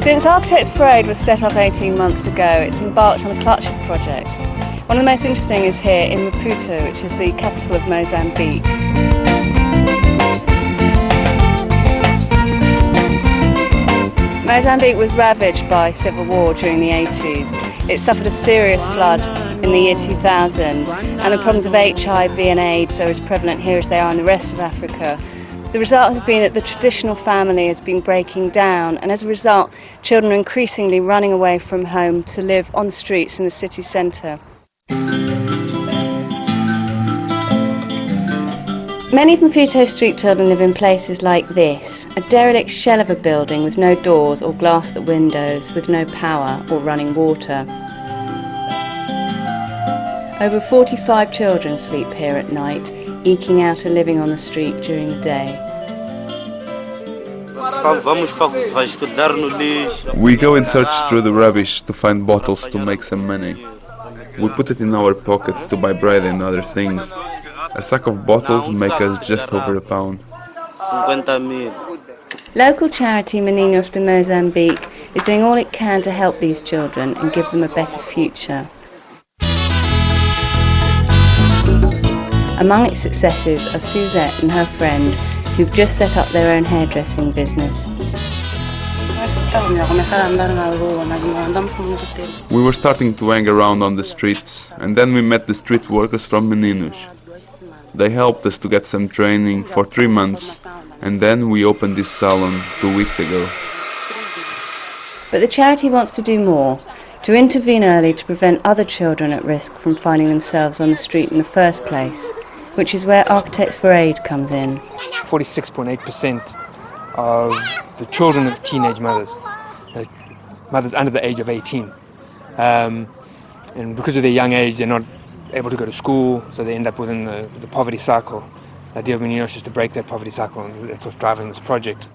Since Architects for Aid was set up 18 months ago, it's embarked on a clutch of projects. One of the most interesting is here in Maputo, which is the capital of Mozambique. Mozambique was ravaged by civil war during the 80s. It suffered a serious flood in the year 2000, and the problems of HIV and AIDS are as prevalent here as they are in the rest of Africa. The result has been that the traditional family has been breaking down, and as a result, children are increasingly running away from home to live on the streets in the city centre. Many of Maputo's street children live in places like this, a derelict shell of a building with no doors or glass the windows, with no power or running water. Over 45 children sleep here at night, eking out a living on the street during the day. We go and search through the rubbish to find bottles to make some money. We put it in our pockets to buy bread and other things. A sack of bottles make us just over £1. Local charity Meninos de Mozambique is doing all it can to help these children and give them a better future. Among its successes are Suzette and her friend, who've just set up their own hairdressing business. We were starting to hang around on the streets, and then we met the street workers from Meninos. They helped us to get some training for 3 months, and then we opened this salon 2 weeks ago. But the charity wants to do more, to intervene early to prevent other children at risk from finding themselves on the street in the first place, which is where Architects for Aid comes in. 46.8% of the children of teenage mothers, mothers under the age of 18. And because of their young age, they're not able to go to school, so they end up within the poverty cycle. The idea of Meninos is to break that poverty cycle, and that's what's driving this project.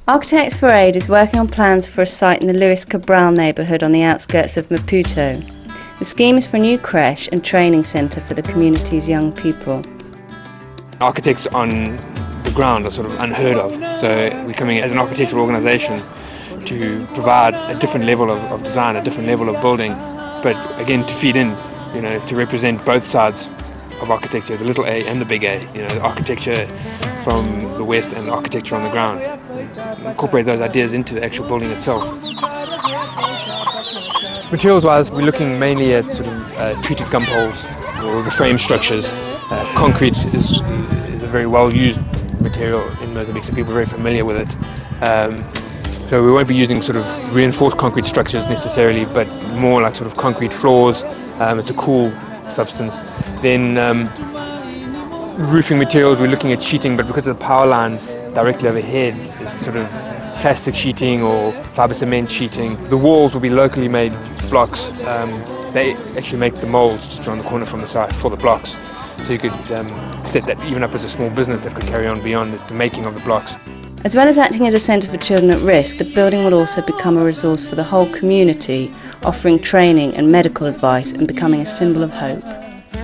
Architects for Aid is working on plans for a site in the Luis Cabral neighbourhood on the outskirts of Maputo. The scheme is for a new creche and training centre for the community's young people. Architects on the ground are sort of unheard of, so we're coming as an architectural organisation to provide a different level of design, a different level of building, but again to feed in, to represent both sides of architecture, the little A and the big A, the architecture from the west and the architecture on the ground. Incorporate those ideas into the actual building itself. Materials-wise, we're looking mainly at sort of treated gum poles or the frame structures. Concrete is a very well-used material in Mozambique, so people are very familiar with it. So we won't be using sort of reinforced concrete structures necessarily, but more like sort of concrete floors. It's a cool substance. Then roofing materials, we're looking at sheeting, but because of the power lines directly overhead, it's sort of plastic sheeting or fibre cement sheeting. The walls will be locally made blocks. They actually make the molds just around the corner from the site for the blocks. So you could set that even up as a small business that could carry on beyond the making of the blocks. As well as acting as a centre for children at risk, the building will also become a resource for the whole community, offering training and medical advice and becoming a symbol of hope.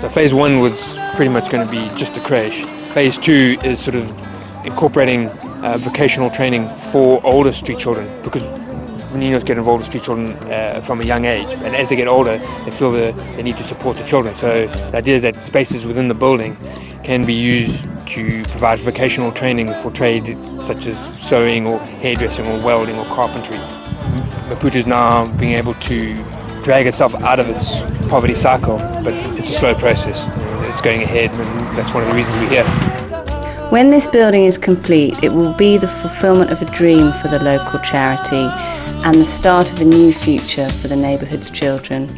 So phase 1 was pretty much going to be just the creche. Phase 2 is sort of incorporating vocational training for older street children, because Meninos get involved with street children from a young age, and as they get older they feel they need to support the children. So the idea is that spaces within the building can be used to provide vocational training for trades such as sewing or hairdressing or welding or carpentry. Maputo is now being able to drag itself out of its poverty cycle, but it's a slow process. It's going ahead, and that's one of the reasons we're here. When this building is complete, it will be the fulfilment of a dream for the local charity and the start of a new future for the neighbourhood's children.